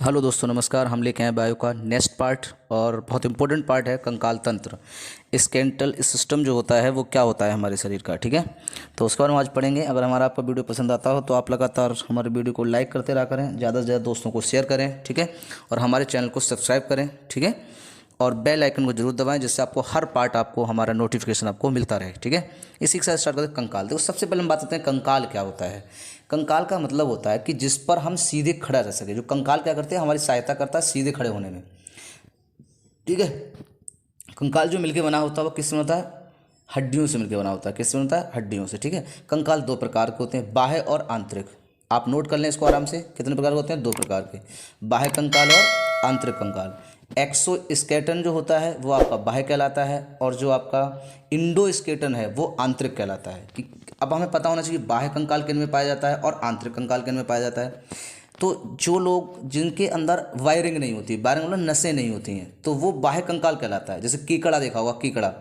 Hello दोस्तों, नमस्कार। हम लेके आए बायो का नेक्स्ट पार्ट और बहुत इंपॉर्टेंट पार्ट है कंकाल तंत्र। स्केलेटल सिस्टम जो होता है वो क्या होता है हमारे शरीर का, ठीक है। तो उसके बारे में आज पढ़ेंगे। अगर हमारा आपका वीडियो पसंद आता हो तो आप लगातार हमारे वीडियो को लाइक करते रहा करें, ज़्यादा से ज़्यादा दोस्तों को शेयर करें, ठीक है। और हमारे चैनल को सब्सक्राइब करें, ठीक है। और बेल आइकन को जरूर दबाएं जिससे आपको हर पार्ट आपको हमारा नोटिफिकेशन आपको मिलता रहे, ठीक है। इसी के साथ स्टार्ट करते हैं कंकाल। देखो, सबसे पहले हम बात करते हैं कंकाल क्या होता है। कंकाल का मतलब होता है कि जिस पर हम सीधे खड़ा रह सके। जो कंकाल क्या करते हैं, हमारी सहायता करता है सीधे खड़े होने में, ठीक है। कंकाल जो मिलके बना होता है वो किससे बनता है? हड्डियों से मिलके बना होता है। किससे बनता है? हड्डियों से, ठीक है। कंकाल दो प्रकार के होते हैं, बाह्य और आंतरिक। आप नोट कर लें इसको आराम से। कितने प्रकार के होते हैं? दो प्रकार के, बाह्य कंकाल और आंतरिक कंकाल। एक्सोस्केलेटन जो होता है वो आपका बाह्य कहलाता है, और जो आपका इंडोस्केलेटन है वो आंतरिक कहलाता है। कि अब हमें पता होना चाहिए बाह्य कंकाल किन में पाया जाता है और आंतरिक कंकाल किन में पाया जाता है। तो जो लोग जिनके अंदर वायरिंग नहीं होती, वायरिंग मतलब नसें नहीं होती हैं, तो वो बाह्य कंकाल कहलाता है। जैसे कीकड़ा देखा होगा, कीकड़ा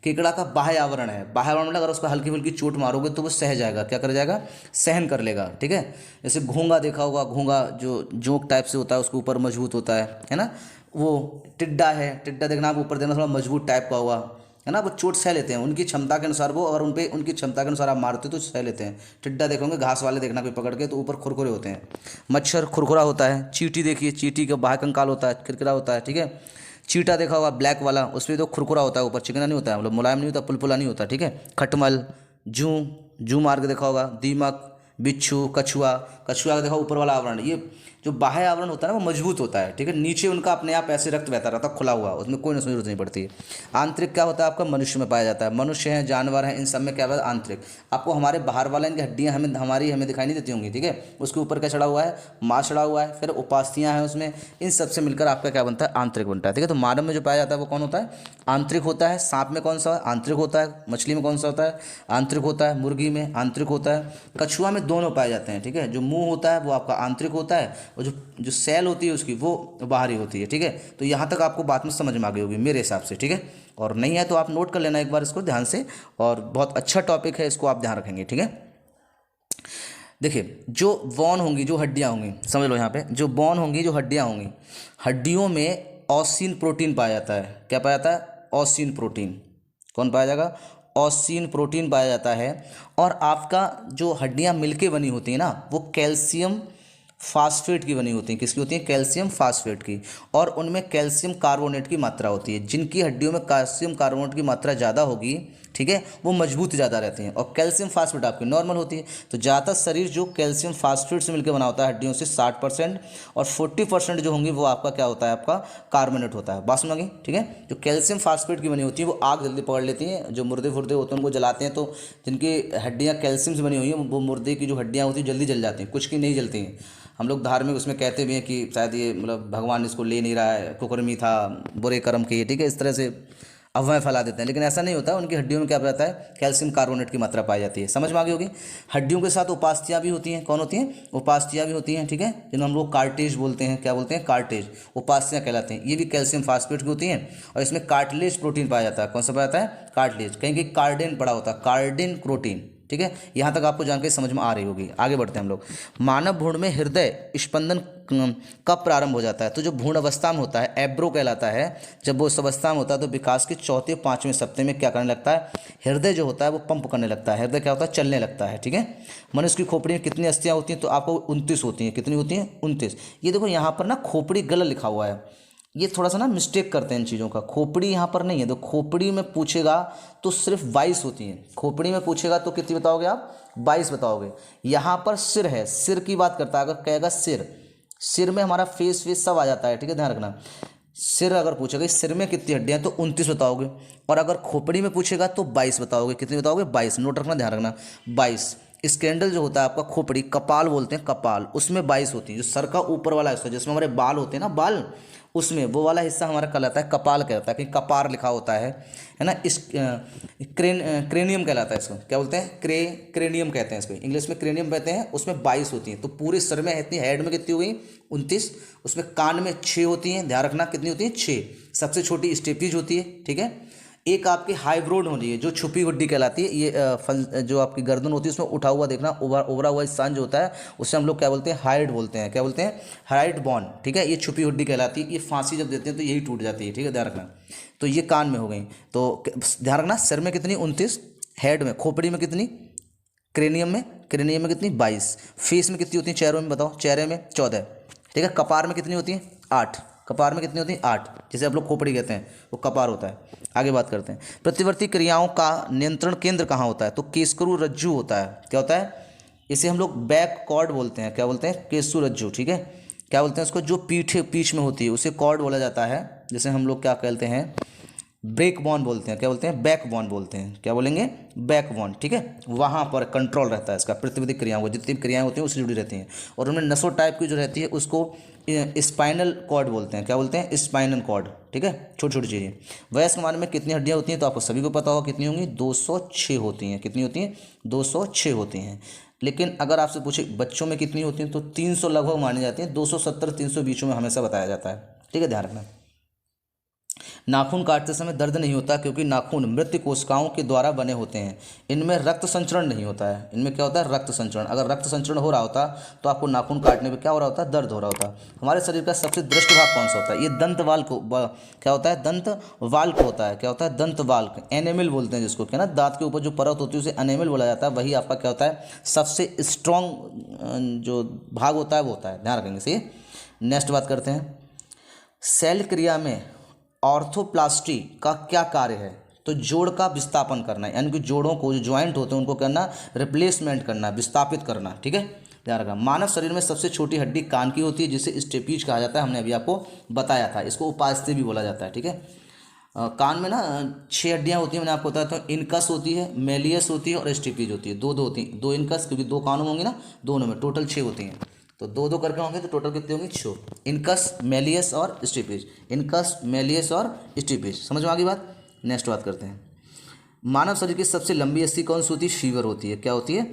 कीकड़ा का बाह्य आवरण है। बाह्य आवरण मतलब अगर उसको हल्की फुल्की चोट मारोगे तो वो सह जाएगा। क्या कर जाएगा? सहन कर लेगा, ठीक है। जैसे घोंगा देखा होगा, घोंगा जो जोंक टाइप से होता है, उसके ऊपर मजबूत होता है ना। वो टिड्डा है, टिड्डा देखना आप ऊपर देखना थोड़ा मजबूत टाइप का हुआ है ना। वो चोट सह लेते हैं उनकी क्षमता के अनुसार। वो अगर उन पे उनकी क्षमता के अनुसार आप मारते हो तो सह लेते हैं। टिड्डा देखोगे, घास वाले देखना कोई पकड़ के, तो ऊपर खुरखुरे होते हैं। मच्छर खुरखुरा होता है। चींटी देखिए, चींटी का बाह्य कंकाल होता है, किरकिरा होता है, ठीक है। चीटा देखा होगा ब्लैक वाला, उसमें तो खुरखुरा होता है, ऊपर चिकना नहीं होता है, मतलब मुलायम नहीं होता, पुलपुला नहीं होता, ठीक है। खटमल, जू जू मार के देखा होगा, दीमक, बिच्छू, कछुआ। कछुआ का देखा ऊपर वाला आवरण, ये जो बाह्य आवरण होता है ना वो मजबूत होता है, ठीक है। नीचे उनका अपने आप ऐसे रक्त बहता रहता है, खुला हुआ, उसमें कोई जरूरत नहीं पड़ती। आंतरिक क्या होता है आपका? मनुष्य में पाया जाता है। मनुष्य हैं, जानवर हैं, इन सब में क्या होता है? आंतरिक। आपको हमारे बाहर वाला इनकी हड्डियां हमें दिखाई नहीं देती होंगी, ठीक है। उसके ऊपर क्या चढ़ा हुआ है? मांस चढ़ा हुआ है, फिर उपास्थियां हैं उसमें। इन सब से मिलकर आपका क्या बनता है? आंतरिक बनता है, ठीक है। तो मानव में जो पाया जाता है वो कौन होता है? आंतरिक होता है। सांप में कौन सा? आंतरिक होता है। मछली में कौन सा होता है? आंतरिक होता है। मुर्गी में आंतरिक होता है। कछुआ में दोनों पाए जाते हैं, ठीक है। जो मुंह होता है वो आपका आंतरिक होता है, और जो सेल होती है उसकी वो बाहरी होती है, ठीक है। तो यहाँ तक आपको बात में समझ में आ गई होगी मेरे हिसाब से, ठीक है। और नहीं है तो आप नोट कर लेना एक बार इसको ध्यान से, और बहुत अच्छा टॉपिक है, इसको आप ध्यान रखेंगे, ठीक है। देखिए, जो बोन होंगी, जो हड्डियाँ होंगी, समझ लो यहाँ पे, जो बोन होंगी, जो हड्डियाँ होंगी, हड्डियों में ऑसिन प्रोटीन पाया जाता है। क्या पाया जाता है? ऑसिन प्रोटीन। कौन पाया जाएगा? ऑसिन प्रोटीन पाया जाता है। और आपका जो हड्डियाँ मिलके बनी होती हैं ना, वो कैल्शियम फास्फेट की बनी होती हैं। किसकी होती हैं? कैल्शियम फास्फेट की। और उनमें कैल्शियम कार्बोनेट की मात्रा होती है। जिनकी हड्डियों में कैल्शियम कार्बोनेट की मात्रा ज़्यादा होगी, ठीक है, वो मजबूत ज़्यादा रहते हैं। और कैल्शियम फास्फेट आपकी नॉर्मल होती है। तो ज़्यादातर शरीर जो कैल्शियम फास्फेट से मिलकर बना होता है हड्डियों से 60%, और 40% जो होंगी वो आपका क्या होता है? आपका कार्बोनेट होता है। बात सुन लगी, ठीक है। जो कैल्शियम फास्फेट की बनी होती है वो आग जल्दी पकड़ लेती हैं। जो मुर्दे फुर्दे होते हैं उनको जलाते हैं, तो जिनकी हड्डियाँ कैल्शियम से बनी हुई हैं वो मुर्दे की जो हड्डियाँ होती हैं जल्दी जल जाती हैं, कुछ की नहीं जलती हैं। हम लोग धार्मिक उसमें कहते भी हैं कि शायद ये मतलब भगवान इसको ले नहीं रहा है, कुकर्मी था, बुरे कर्म किए, ठीक है। इस तरह से अफवाहें फैला देते हैं, लेकिन ऐसा नहीं होता। उनकी हड्डियों में क्या रहता है? कैल्शियम कार्बोनेट की मात्रा पाई जाती है। समझ में आ गई होगी। हड्डियों के साथ उपास्थियाँ भी होती हैं। कौन होती हैं? उपास्थियाँ भी होती हैं, ठीक है, जिन्हें हम लोग कार्टेज बोलते हैं। क्या बोलते हैं? कार्टेज। उपास्थियाँ कहलाते हैं। ये भी कैल्शियम फास्फेट की होती हैं, और इसमें कार्टिलेज प्रोटीन पाया जाता है। कौन सा पाया जाता है? कार्टिलेज। कहीं कहीं कार्डिन पड़ा होता है, कार्डिन प्रोटीन, ठीक है। यहाँ तक आपको जानकारी समझ में आ रही होगी। आगे बढ़ते हैं हम लोग। मानव भ्रूण में हृदय स्पंदन कब प्रारंभ हो जाता है? तो जो भ्रूण अवस्था में होता है, एब्रो कहलाता है। जब वो उस अवस्था में होता है तो विकास के चौथे 5वें सप्ताह में क्या करने लगता है? हृदय जो होता है वो पंप करने लगता है। हृदय क्या होता है? चलने लगता है, ठीक है। मनुष्य की खोपड़ी में कितनी अस्थियाँ होती हैं? तो आपको 29 होती हैं। कितनी होती हैं? 29। ये देखो यहाँ पर ना खोपड़ी गलत लिखा हुआ है। ये थोड़ा सा ना मिस्टेक करते हैं इन चीज़ों का। खोपड़ी यहाँ पर नहीं है। तो खोपड़ी में पूछेगा तो सिर्फ 22 होती हैं। खोपड़ी में पूछेगा तो कितनी बताओगे आप? 22 बताओगे। यहाँ पर सिर है, सिर की बात करता है। अगर कहेगा सिर, सिर में हमारा फेस सब आ जाता है, ठीक है, ध्यान रखना। सिर अगर पूछेगा सिर में कितनी हड्डियाँ तो 29 बताओगे। और अगर खोपड़ी में पूछेगा तो 22 बताओगे। कितनी बताओगे? 22। नोट रखना, ध्यान रखना, 22। स्कैंडल जो होता है आपका, खोपड़ी, कपाल बोलते हैं, कपाल, उसमें 22 होती है। जो सर का ऊपर वाला हिस्सा जिसमें हमारे बाल होते हैं ना, बाल, उसमें वो वाला हिस्सा हमारा कहलाता है कपाल, कहलाता है। कहीं कपार लिखा होता है ना। इस क्रेनियम कहलाता है इसको। क्या बोलते हैं? क्रेनियम कहते हैं इसको, इंग्लिश में क्रेनियम कहते हैं। उसमें 22 होती हैं। तो पूरे सर में इतनी, हेड में कितनी हो गई? 29। उसमें कान में 6 होती हैं, ध्यान रखना, कितनी होती हैं? 6। सबसे छोटी स्टेपीज होती है, ठीक है। एक आपकी हाइब्रिड होनी है जो छुपी हड्डी कहलाती है। ये जो आपकी गर्दन होती है उसमें उठा हुआ देखना, उभरा हुआ स्थान जो होता है उसे हम लोग क्या बोलते हैं, हाइड बोलते हैं। क्या बोलते हैं, हाइड बोन, ठीक है। ये छुपी हड्डी कहलाती है। ये फांसी जब देते हैं तो यही टूट जाती है, ठीक है, ध्यान रखना। तो ये कान में हो गई। तो ध्यान रखना, सिर में कितनी, 29, हेड में, खोपड़ी में कितनी, क्रेनियम में कितनी, 22, फेस में कितनी होती है, चेहरों में बताओ, चेहरे में 14, ठीक है। कपार में कितनी होती है, 8, कपार में कितनी होती है, 8, जिसे आप लोग खोपड़ी कहते हैं, वो कपार होता है। आगे बात करते हैं, प्रतिवर्ती क्रियाओं का नियंत्रण केंद्र कहाँ होता है, तो केसकरु रज्जु होता है। क्या होता है, इसे हम लोग बैक कॉर्ड बोलते हैं। क्या बोलते हैं, केसकरु रज्जु, ठीक है। क्या बोलते हैं उसको, जो पीठ में होती है उसे कॉर्ड बोला जाता है। जैसे हम लोग क्या कहते हैं, ब्रेक बोन बोलते हैं। क्या बोलते हैं, बैक बोन बोलते हैं। क्या बोलेंगे, बैक बोन, ठीक है। वहाँ पर कंट्रोल रहता है इसका, प्रतिवर्ती क्रियाओं को, जितनी भी क्रियाएं होती हैं उससे जुड़ी रहती हैं। और उनमें नसों टाइप की जो रहती है उसको स्पाइनल कॉर्ड बोलते हैं। क्या बोलते हैं, स्पाइनल कॉर्ड, ठीक है। छोटी छोटी चीज़ें। वयस्क मानव में कितनी हड्डियाँ होती हैं, तो आपको सभी को पता होगा कितनी होंगी, 206 होती हैं। कितनी होती हैं, 206 होती हैं। लेकिन अगर आपसे पूछे बच्चों में कितनी होती हैं, तो 300 लगभग मानी जाती हैं। 270 300 बीचों में हमेशा बताया जाता है, ठीक है, ध्यान रखना। नाखून काटते समय दर्द नहीं होता क्योंकि नाखून मृत कोशिकाओं के द्वारा बने होते हैं। इनमें रक्त संचरण नहीं होता है। इनमें क्या होता है, रक्त संचरण। अगर रक्त संचरण हो रहा होता तो आपको नाखून काटने पे क्या हो रहा होता, दर्द हो रहा होता। हमारे शरीर का सबसे दृष्ट भाग कौन सा होता है, ये दंत वाल्क क्या होता है, दंत वाल्क होता है। क्या होता है, दंत वाल्क, एनेमिल बोलते हैं जिसको, क्या ना, दांत के ऊपर जो परत होती है उसे एनेमिल बोला जाता है। वही आपका क्या होता है, सबसे स्ट्रॉन्ग जो भाग होता है वो होता है, ध्यान रखेंगे। सही। नेक्स्ट बात करते हैं, सेल क्रिया में ऑर्थोप्लास्टी का क्या कार्य है, तो जोड़ का विस्थापन करना है, यानी कि जोड़ों को, जो ज्वाइंट होते हैं उनको करना, रिप्लेसमेंट करना, विस्थापित करना, ठीक है, ध्यान रखना। मानव शरीर में सबसे छोटी हड्डी कान की होती है जिसे स्टेपीज कहा जाता है। हमने अभी आपको बताया था, इसको उपास्थि भी बोला जाता है, ठीक है। कान में ना 6 हड्डियाँ होती हैं, मैंने आपको बताया था। इनकस होती है, मेलियस होती है और स्टेपीज होती है। दो होती हैं, 2 इनकस, क्योंकि 2 कानों होंगे ना दोनों में, टोटल 6 होती हैं। तो 2 करके होंगे तो टोटल कितने होंगे, 6। इनकस, मेलियस और स्टिपेज, इनकस, मेलियस और स्टिपेज, समझ में आ गई बात। नेक्स्ट बात करते हैं, मानव शरीर की सबसे लंबी अस्थि कौन सी होती है, फीवर होती है। क्या होती है,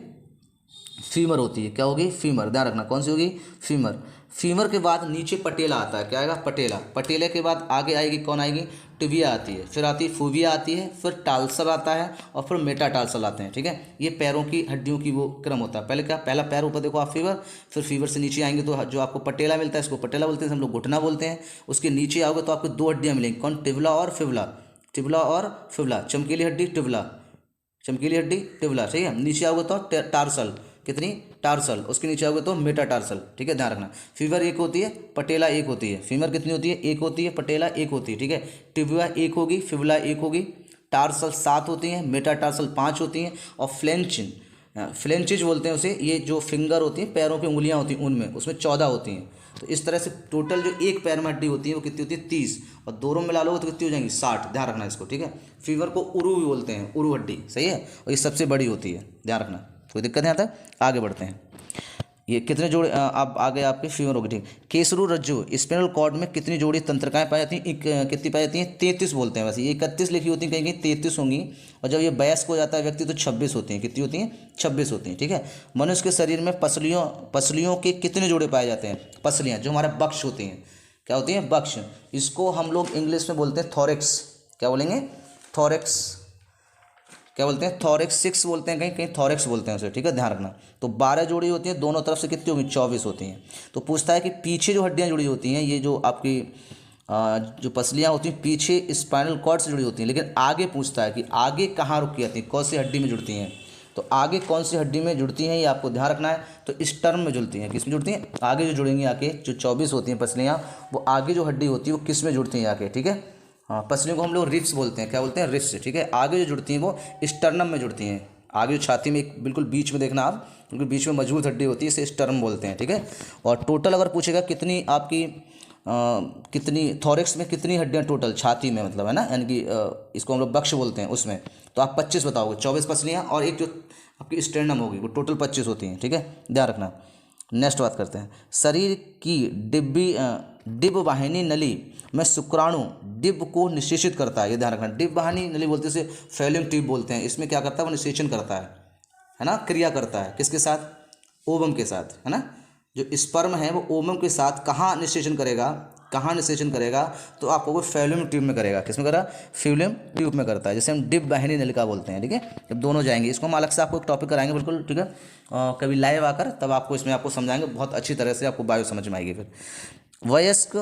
फीमर होती है। क्या होगी, फीमर, ध्यान रखना, कौन सी होगी, फीमर। फीमर के बाद नीचे पटेला आता है। क्या आएगा, पटेला। पटेले के बाद आगे आएगी कौन आएगी, टिबिया आती है, फिर आती है फूविया आती है, फिर टालसल आता है और फिर मेटाटालसल आते हैं, ठीक है। ये पैरों की हड्डियों की वो क्रम होता है। पहले क्या, पहला पैर ऊपर देखो आप, फीवर, फिर फीवर से नीचे आएंगे तो जो आपको पटेला मिलता है इसको पटेला बोलते हैं, हम लोग घुटना बोलते हैं। उसके नीचे आओगे तो आपको 2 हड्डियाँ मिलेंगी, कौन, टिबला और फिबला। टिबला और फिबला, चमकीली हड्डी टिबला, चमकीली हड्डी टिबला, ठीक है। नीचे आओगे तो टार्सल, कितनी, टार्सल। उसके नीचे आओगे तो मेटाटार्सल, ठीक है, ध्यान रखना। फीवर 1 होती है, पटेला 1 होती है। फीमर कितनी होती है, 1 होती है, पटेला 1 होती है, ठीक है। टिबिया 1 होगी, फिबुला 1 होगी, टार्सल 7 होती हैं, मेटाटार्सल 5 होती हैं और फ्लेंचिज बोलते हैं उसे, ये जो फिंगर होती हैं, पैरों की उंगलियां होती हैं उनमें, उसमें 14 होती हैं। तो इस तरह से टोटल जो एक पैर में हड्डी होती है वो कितनी होती है, 30, और दोनों मिला लोगे तो कितनी हो जाएंगी, 60, ध्यान रखना इसको, ठीक है। फीवर को उरु भी बोलते हैं, उरु हड्डी, सही है, और ये सबसे बड़ी होती है, ध्यान रखना, कोई दिक्कत नहीं आता। आगे बढ़ते हैं, ये कितने जोड़े आप आगे आपके फीवर होगी, ठीक। केसरू रज्जु, स्पिनल कॉर्ड में कितनी जोड़ी तंत्रिकाएं पाई जाती हैं, कितनी पाई जाती हैं, 33 बोलते हैं। वैसे ये 31 लिखी होती हैं, कहीं कहीं 33 होंगी, और जब ये वयस्क हो जाता है व्यक्ति तो 26 होती हैं। कितनी होती हैं, 26 होती हैं, ठीक है। मनुष्य के शरीर में पसलियों के कितने जोड़े पाए जाते हैं, पसलियाँ जो हमारे बक्ष होती हैं, क्या होती हैं, बक्ष। इसको हम लोग इंग्लिश में बोलते हैं थोरेक्स। क्या बोलेंगे, थोरेक्स। क्या बोलते हैं, थोरेक्स 6 बोलते हैं, कहीं कहीं थोरेक्स बोलते हैं उसे, ठीक है, ध्यान रखना। तो 12 जोड़ी होती हैं, दोनों तरफ से कितनी होगी, 24 होती हैं। तो पूछता है कि पीछे जो हड्डियां जुड़ी होती हैं, ये जो आपकी जो पसलियां होती हैं पीछे स्पाइनल कॉर्ड से जुड़ी होती हैं, लेकिन आगे पूछता है कि आगे कहाँ रुक जाती हैं, कौन सी हड्डी में जुड़ती हैं। तो आगे कौन सी हड्डी में जुड़ती हैं ये आपको ध्यान रखना है। तो स्टर्म में जुड़ती हैं, किस में जुड़ती हैं, आगे जो जुड़ेंगी आके, जो 24 होती हैं पसलियाँ, वो आगे जो हड्डी होती है वो किस में जुड़ती हैं आके, ठीक है। हाँ, पसलियों को हम लोग रिब्स बोलते हैं। क्या बोलते हैं, रिब्स, ठीक है। आगे जो जुड़ती हैं वो स्टर्नम में जुड़ती हैं। आगे जो छाती में एक बिल्कुल बीच में देखना आप, बिल्कुल बीच में मजबूत हड्डी होती है, इसे स्टर्नम बोलते हैं, ठीक है। और टोटल अगर पूछेगा कितनी आपकी कितनी थोरेक्स में कितनी हड्डियाँ टोटल, छाती में मतलब, है ना, यानी कि इसको हम लोग बक्ष बोलते हैं, उसमें तो आप 25 बताओगे, 24 पसलियाँ और एक जो आपकी स्टर्नम होगी वो टोटल 25 होती हैं, ठीक है, ध्यान रखना। नेक्स्ट बात करते हैं, शरीर की डिब वाहिनी नली में शुक्राणु डिब को निषेचित करता है, ये ध्यान रखना। डिब वाहिनी नली बोलते हैं, इसे फेलिंग ट्यूब बोलते हैं। इसमें क्या करता है, वो निषेचन करता है ना, क्रिया करता है, किसके साथ, ओवम के साथ, है ना। जो स्पर्म है वो ओवम के साथ कहाँ निषेचन करेगा, कहाँ निषेचन करेगा, तो आपको वो फैलोम ट्यूब में करेगा। किसमें करा? फैलोम ट्यूब में करता है, जैसे हम डिप वाहिनी नलिका बोलते हैं। ठीक है, जब दोनों जाएंगे, इसको हम अलग से आपको एक टॉपिक कराएंगे बिल्कुल। ठीक है, कभी लाइव आकर तब आपको इसमें आपको समझाएंगे, बहुत अच्छी तरह से आपको बायो समझ में आएगी। फिर वयस्क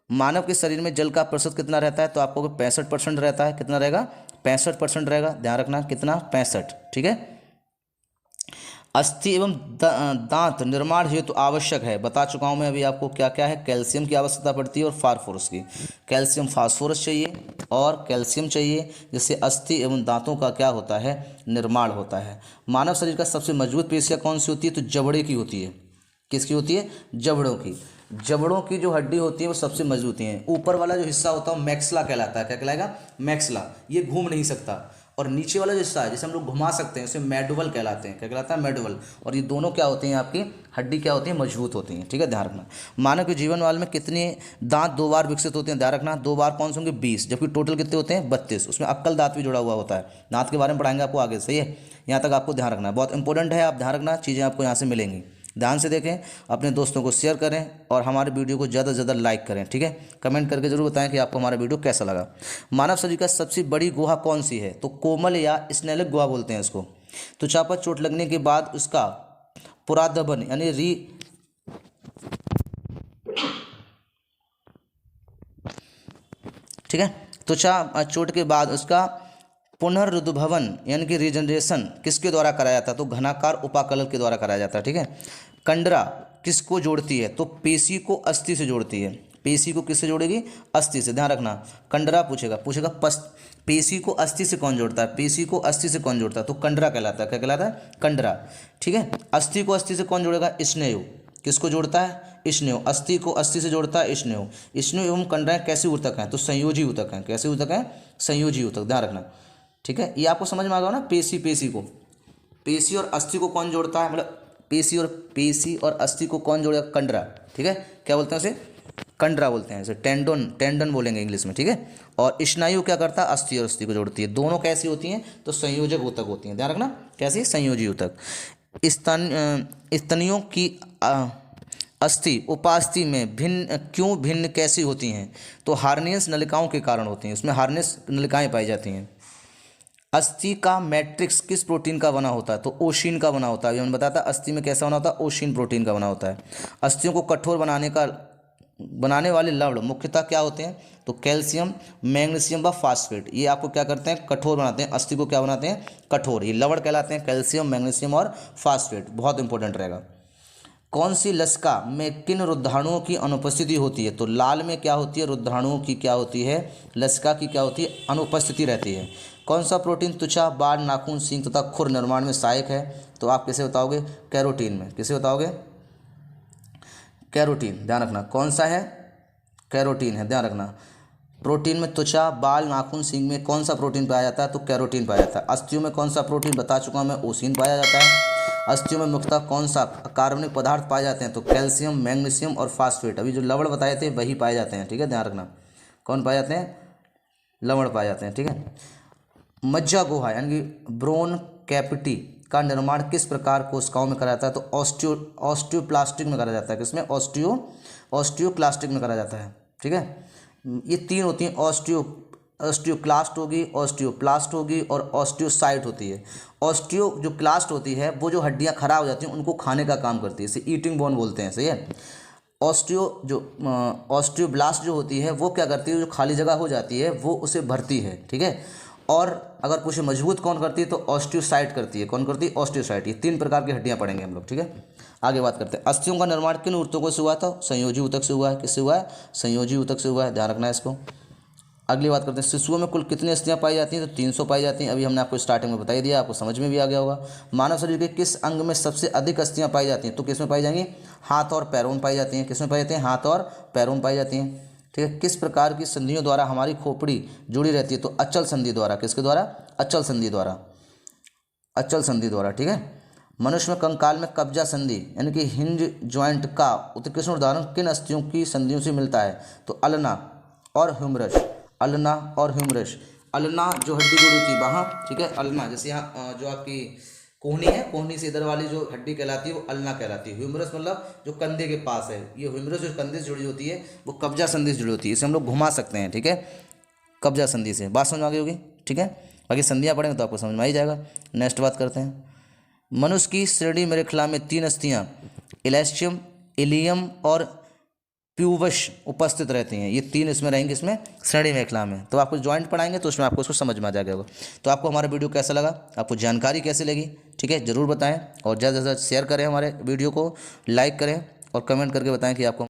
मानव के शरीर में जल का प्रतिशत कितना रहता है, तो आपको 65% रहता है। कितना रहेगा? 65% रहेगा, ध्यान रखना। कितना? 65। ठीक है। अस्थि एवं दांत निर्माण हेतु तो आवश्यक है, बता चुका हूं मैं अभी आपको क्या क्या है। कैल्शियम की आवश्यकता पड़ती है और फास्फोरस की। कैल्शियम फास्फोरस चाहिए और कैल्शियम चाहिए, जिससे अस्थि एवं दांतों का क्या होता है? निर्माण होता है। मानव शरीर का सबसे मजबूत पेशियां कौन सी होती है? तो जबड़े की होती है। किसकी होती है? जबड़ों की। जबड़ों की जो हड्डी होती है वो सबसे मजबूत है। ऊपर वाला जो हिस्सा होता है वो मैक्सला कहलाता है। क्या कहलाएगा? मैक्सला। ये घूम नहीं सकता। और नीचे वाला जो हिस्सा है जिसे हम लोग घुमा सकते हैं उसे मेडुवल कहलाते हैं। क्या कहलाता है? मेडुवल। और ये दोनों क्या होते हैं? आपकी हड्डी क्या होती है? मजबूत होती हैं। ठीक है, ध्यान रखना। मानव के जीवन काल में कितने दांत 2 बार विकसित होते हैं? ध्यान रखना, 2 बार कौन से होंगे? 20, जबकि टोटल कितने होते हैं? 32। उसमें अक्कल दांत भी जुड़ा हुआ होता है। दांत के बारे में पढ़ाएंगे आपको आगे। सही है, यहाँ तक आपको ध्यान रखना है, बहुत इंपॉर्टेंट है। आप ध्यान रखना, चीज़ें आपको यहाँ से मिलेंगी। ध्यान से देखें, अपने दोस्तों को शेयर करें और हमारे वीडियो को ज़्यादा से ज़्यादा लाइक करें। ठीक है, कमेंट करके जरूर बताएं कि आपको हमारा वीडियो कैसा लगा। मानव शरीर का सबसे बड़ी गुहा कौन सी है? तो कोमल या स्नेलक गुहा बोलते हैं इसको। त्वचा पर चोट लगने के बाद उसका पुरादभन यानी ठीक है, त्वचा चोट के बाद उसका पुनरुद्भवन यानी कि रीजनरेशन किसके द्वारा कराया जाता है? तो घनाकार उपाकलल के द्वारा कराया जाता है। ठीक है। कंडरा किसको जोड़ती है? तो पेशी को अस्थि से जोड़ती है। पेशी को किससे जोड़ेगी? अस्थि से। ध्यान रखना, कंडरा पूछेगा पेशी को अस्थि से कौन जोड़ता है? पेशी को अस्थि से कौन जोड़ता है? तो कंडरा कहलाता है। क्या कहलाता है? कंडरा। ठीक है। अस्थि को अस्थि से कौन जोड़ेगा? स्नेयु। किसको जोड़ता है? स्नेयु। अस्थि को अस्थि से जोड़ता है स्नेयु। स्नेयु एवं कंडराएं कैसे ऊतक हैं? तो संयोजी ऊतक हैं। कैसे ऊतक हैं? संयोजी ऊतक। ध्यान रखना। ठीक है, ये आपको समझ में आ गया ना। पेशी और अस्थि को कौन जोड़ता है? मतलब पेशी और अस्थि को कौन जोड़ेगा? कंडरा। ठीक है, क्या बोलते हैं उसे? कंडरा बोलते हैं। इसे टेंडन बोलेंगे इंग्लिश में। ठीक है। और स्नायु क्या करता है? अस्थि और अस्थि को जोड़ती है। दोनों कैसी होती हैं? तो संयोजक ऊतक होती हैं। ध्यान रखना, कैसी? संयोजी ऊतक। स्तनियों की अस्थि उपास्थि में भिन्न कैसी होती हैं? तो हार्नियस नलिकाओं के कारण होती हैं। उसमें हार्नियस नलिकाएं पाई जाती हैं। अस्थि का मैट्रिक्स किस प्रोटीन का बना होता है? तो ओशिन का बना होता है। हमने बताया था अस्थि में कैसा बना होता है? ओशिन प्रोटीन का बना होता है। अस्थियों को कठोर बनाने वाले लवण मुख्यतः क्या होते हैं? तो कैल्शियम, मैग्नीशियम व फास्फेट। ये आपको क्या करते हैं? कठोर बनाते हैं। अस्थि को क्या बनाते हैं? कठोर। ये लवण कहलाते हैं, कैल्शियम, मैग्नीशियम और फास्फेट। बहुत इंपॉर्टेंट रहेगा। कौन सी लसिका में किन रुद्धाणुओं की अनुपस्थिति होती है? तो लाल में क्या होती है? रुद्धाणुओं की क्या होती है? लसिका की क्या होती है? अनुपस्थिति रहती है। कौन सा प्रोटीन त्वचा, बाल, नाखून, सींग तथा खुर निर्माण में सहायक है? तो आप किसे बताओगे? कैरोटीन में। किसे बताओगे? कैरोटीन। ध्यान रखना, कौन सा है? कैरोटीन है। ध्यान रखना, प्रोटीन में त्वचा, बाल, नाखून, सींग में कौन सा प्रोटीन पाया जाता है? तो कैरोटीन पाया जाता है। अस्थियों में कौन सा प्रोटीन? बता चुका हूं मैं, ओसिन पाया जाता है। अस्थियों में मुख्यतः कौन सा कार्बनिक पदार्थ पाए जाते हैं? तो कैल्शियम, मैग्नीशियम और फास्फेट। अभी जो लवण बताए थे वही पाए जाते हैं। ठीक है, ध्यान रखना, कौन पाए जाते हैं? लवण पाए जाते हैं। ठीक है। मज्जा गुहा यानी कि ब्रोन कैपिटी का निर्माण किस प्रकार कोशिकाओं में करा जाता है? तो ऑस्टियोप्लास्टिक में करा जाता है। किसमें? ऑस्टियोक्लास्टिक में करा जाता है। ठीक है, ये 3 होती हैं। ऑस्टियोक्लास्ट होगी, ऑस्टियोप्लास्ट होगी और ऑस्टियोसाइट होती है। ऑस्टियो जो क्लास्ट होती है वो जो हड्डियां खराब हो जाती हैं उनको खाने का काम करती है, इसे ईटिंग बोन बोलते हैं। सही है। ऑस्टियोब्लास्ट जो होती है वो क्या करती है? जो खाली जगह हो जाती है वो उसे भरती है। ठीक है। और अगर कुछ मजबूत कौन करती है? तो ऑस्टियोसाइट करती है। कौन करती है? ऑस्टियोसाइट। ये 3 प्रकार की हड्डियां पढ़ेंगे हम लोग। ठीक है, आगे बात करते हैं। अस्थियों का निर्माण किन ऊतकों से हुआ था? संयोजी ऊतक से हुआ है। किससे हुआ है? संयोजी ऊतक से हुआ है। ध्यान रखना है इसको। अगली बात करते हैं, शिशुओं में कुल कितनी अस्थियां पाई जाती हैं? तो 300 पाई जाती हैं। अभी हमने आपको स्टार्टिंग में बता ही दिया, आपको समझ में भी आ गया होगा। मानव शरीर के किस अंग में सबसे अधिक अस्थियां पाई जाती हैं? तो किस में पाई जाएंगी? हाथ और पैरों में पाई जाती हैं। किस में पाई जाती हैं? हाथ और पैरों में पाई जाती हैं। ठीक है। किस प्रकार की संधियों द्वारा हमारी खोपड़ी जुड़ी रहती है? तो अचल संधि द्वारा। किसके द्वारा? अचल संधि द्वारा। अचल संधि द्वारा। ठीक है। मनुष्य में कंकाल में कब्जा संधि यानी कि हिंज ज्वाइंट का उत्कृष्ट उदाहरण किन अस्थियों की संधियों से मिलता है? तो अल्ना और ह्यूमरस। अल्ना और ह्यूमरस। अल्ना जो हड्डी जुड़ी थी वहाँ, ठीक है, अल्ना जैसे यहाँ जो आपकी कोहनी है, कोहनी से इधर वाली जो हड्डी कहलाती है वो अल्ना कहलाती है। ह्यूमरस मतलब जो कंधे के पास है, ये ह्यूमरस जो कंधे से जुड़ी होती है वो कब्जा संधि से जुड़ी होती है, इसे हम लोग घुमा सकते हैं, ठीक है, कब्जा संधि से। बात समझ में आ गई होगी, ठीक है। बाकी संधियाँ पढ़ेंगे तो आपको समझ में आ ही जाएगा। नेक्स्ट बात करते हैं, मनुष्य की श्रेणी मेरुखला में 3 अस्थियाँ इलेस्टियम, इलियम और प्यूवश उपस्थित रहती हैं। ये 3 इसमें रहेंगी, इसमें श्रेणी मेरुखला में। तो आपको जॉइंट पढ़ाएंगे तो उसमें आपको उसको समझ में आ जाएगा। तो आपको हमारा वीडियो कैसा लगा, आपको जानकारी कैसी लगी, ठीक है, ज़रूर बताएं और ज़्यादा से ज़्यादा शेयर करें, हमारे वीडियो को लाइक करें और कमेंट करके बताएं कि आपको